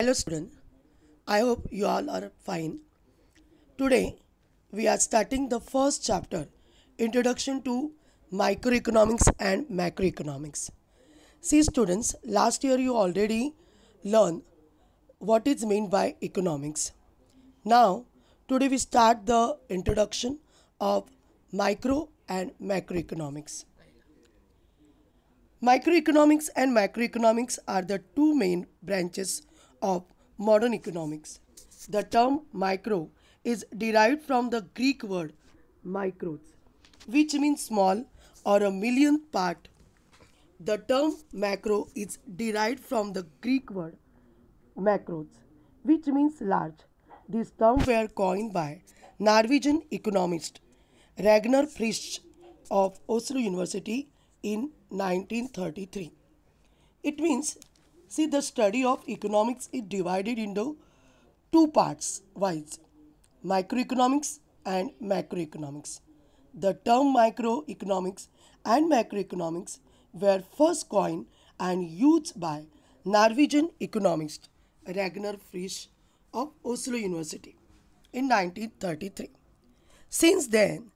Hello student, I hope you all are fine. Today we are starting the first chapter, Introduction to Microeconomics and Macroeconomics. See students, last year you already learned what is meant by economics. Now today we start the introduction of micro and macroeconomics. Microeconomics and macroeconomics are the two main branches of modern economics. The term micro is derived from the Greek word micros, which means small or a millionth part. The term macro is derived from the Greek word macros, which means large. These terms were coined by Norwegian economist Ragnar Frisch of Oslo University in 1933. It means, see, the study of economics is divided into two parts wise, microeconomics and macroeconomics. The term microeconomics and macroeconomics were first coined and used by Norwegian economist Ragnar Frisch of Oslo University in 1933. Since then,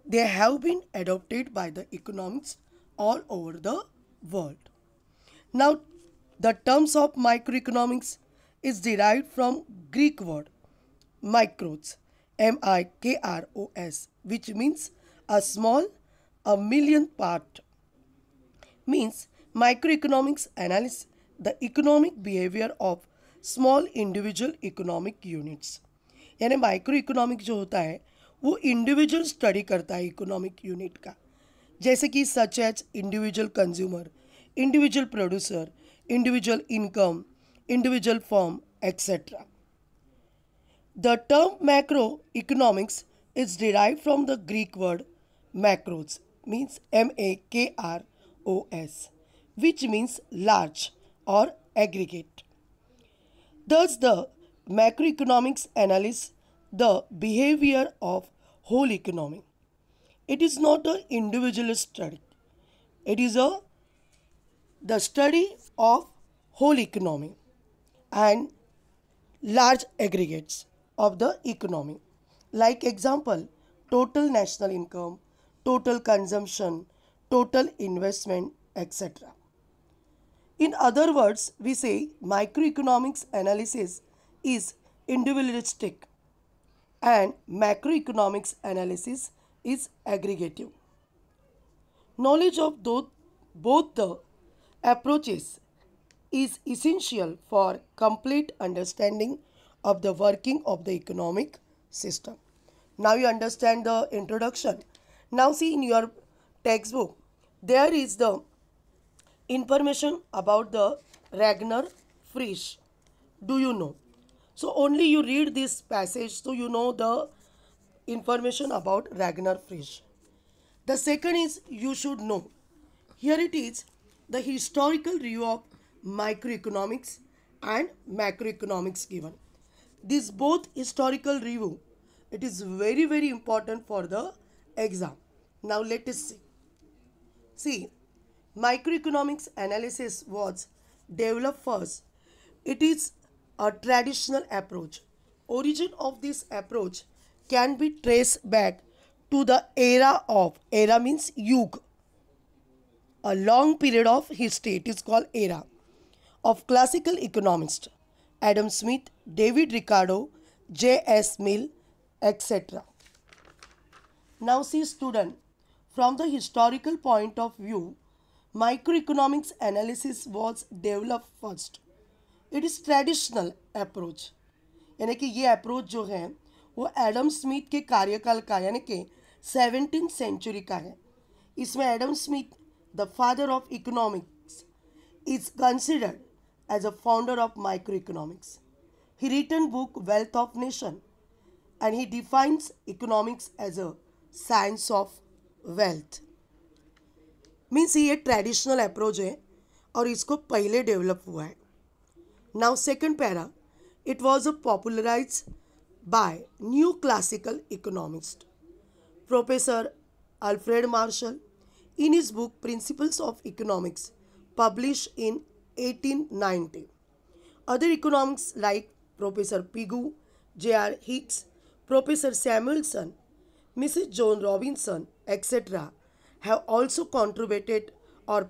they have been adopted by the economists all over the world. Now, the terms of microeconomics is derived from Greek word micros, MIKROS, which means a small, a millionth part. Means microeconomics analyze the economic behavior of small individual economic units. यानी micro economic जो होता है वो individual study करता है economic unit का, जैसे कि such as individual consumer, individual producer, individual income, individual firm etcetera. The term macroeconomics is derived from the Greek word macros, means MAKROS, which means large or aggregate. Thus, the macroeconomics analyzes the behavior of whole economy. It is not an individual study. It is the study of whole economy and large aggregates of the economy. Like example, total national income, total consumption, total investment, etc. In other words, we say microeconomics analysis is individualistic and macroeconomics analysis is aggregative. Knowledge of both the approaches is essential for complete understanding of the working of the economic system. Now you understand the introduction. Now see in your textbook, there is the information about the Ragnar Frisch. Do you know? So only you read this passage so you know the information about Ragnar Frisch. The second is you should know. Here it is the historical review of microeconomics and macroeconomics given. This both historical review, it is very important for the exam. Now let us see. See, microeconomics analysis was developed first. It is a traditional approach. Origin of this approach can be traced back to the era means yug, a long period of history. It is called era of classical economists Adam Smith, David Ricardo, J.S. Mill, etc. Now see student, from the historical point of view, microeconomics analysis was developed first. It is traditional approach. यानी कि ये approach जो है वो Adam Smith के कार्यकाल का यानी कि 17th सेंचुरी का है. इसमें Adam Smith the father of economics is considered as a founder of microeconomics. He written book Wealth of Nation and he defines economics as a science of wealth. Means ये traditional approach है और इसको पहले develop हुआ है. Now second para, it was a popularise by new classical economist professor Alfred Marshall in his book Principles of Economics, published in 1890. Other economics like Professor Pigou, J.R. Hicks, Professor Samuelson, Mrs. Joan Robinson, etc., have also contributed or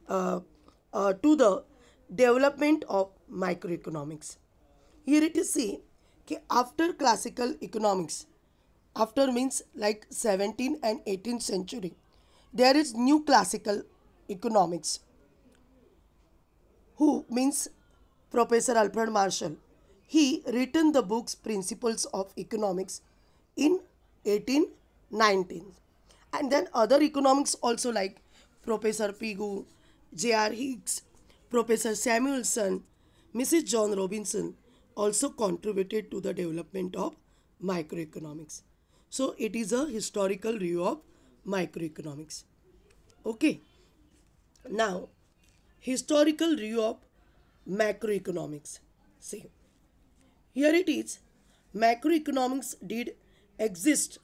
uh, to the development of microeconomics. Here it is see कि after classical economics, after means like 17th and 18th century, there is new classical economics who means Professor Alfred Marshall. He written the books Principles of Economics in 1819. And then other economics also like Professor Pigou, J.R. Hicks, Professor Samuelson, Mrs. John Robinson also contributed to the development of microeconomics. So it is a historical review of microeconomics. Okay. Now, historical review of macroeconomics. See, here it is. Macroeconomics did exist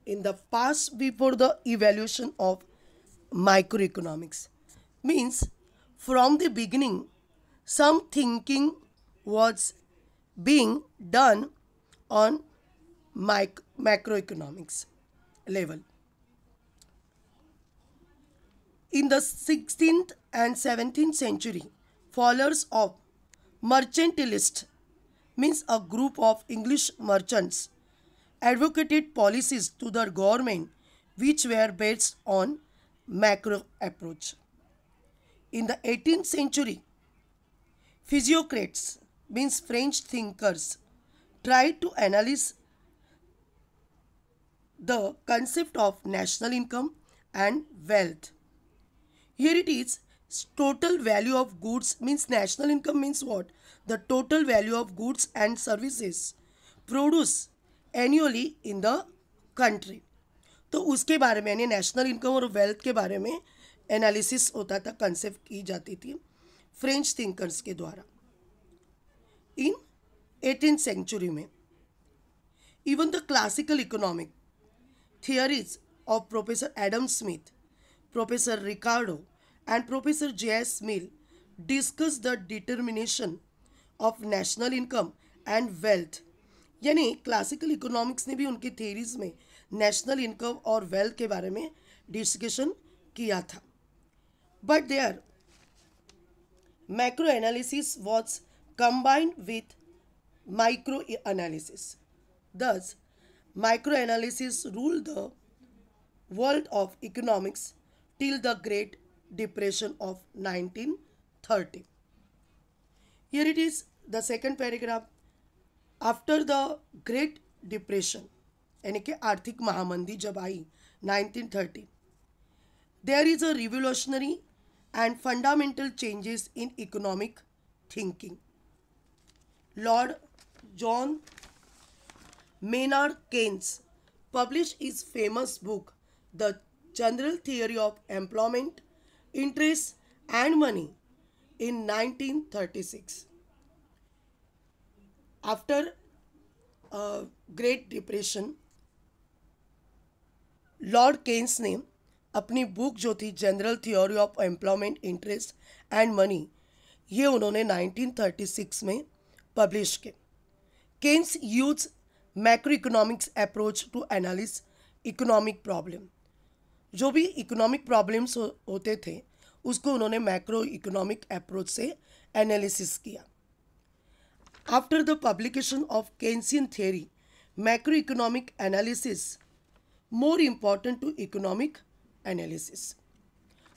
in the past before the evolution of microeconomics. Means, from the beginning, some thinking was being done on macroeconomics level. In the 16th and 17th century, followers of mercantilist means a group of English merchants advocated policies to the government which were based on macro approach. In the 18th century, physiocrats means French thinkers tried to analyze the concept of national income and wealth. Here it is total value of goods means national income means what? The total value of goods and services produced annually in the country. तो उसके बारे में यानी national income और wealth के बारे में analysis होता था, कंसेप्ट की जाती थी फ्रेंच थिंकर्स के द्वारा इन 18th सेंचुरी में. Even the classical economic theories of Professor Adam Smith, Professor Ricardo, and Professor J.S. Mill discuss the determination of national income and wealth. यानी क्लासिकल इकोनॉमिक्स ने भी उनकी थेरीज में नेशनल इनकम और wealth के बारे में डिस्कशन किया था. But there macro analysis was combined with micro analysis. Thus, microanalysis ruled the world of economics till the Great Depression of 1930. Here it is the second paragraph. After the Great Depression, यानी कि आर्थिक महामंदी जब आई 1930, there is a revolutionary and fundamental changes in economic thinking. Lord John Maynard Keynes published his famous book, The General Theory of Employment, Interest and Money in 1936. After Great Depression, Lord Keynes ने अपनी book जो थी general theory of employment interest and money, ये उन्होंने 1936 में publish की. Keynes use macro economics approach to analyse economic problem. जो भी इकोनॉमिक प्रॉब्लम्स होते थे उसको उन्होंने मैक्रो इकोनॉमिक अप्रोच से एनालिसिस किया. After the publication of Keynesian theory, macro economic analysis more important to economic analysis.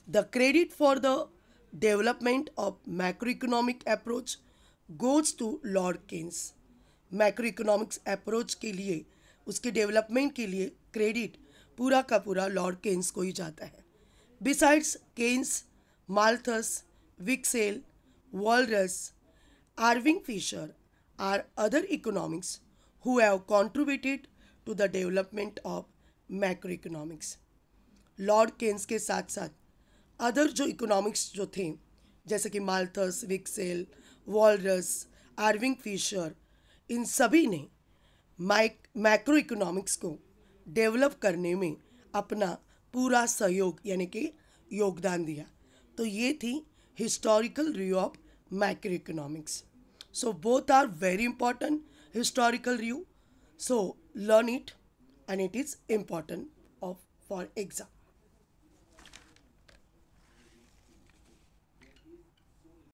The credit for the development of macroeconomic approach goes to Lord Keynes. Macroeconomics approach के लिए, उसके development के लिए credit पूरा का पूरा Lord Keynes को ही जाता है. Besides Keynes, Malthus, Wicksell, Walras, Irving Fisher are other economics who have contributed to the development of macroeconomics. Lord Keynes के साथ साथ अदर जो इकोनॉमिक्स जो थे जैसे कि माल्थस, विक्सेल, वॉलरस, आर्विंग फिशर, इन सभी ने मैक्रो इकोनॉमिक्स को डेवलप करने में अपना पूरा सहयोग यानी कि योगदान दिया. तो ये थी historical review of macro economics. So both are very important historical review. So learn it, and it is important of for exam.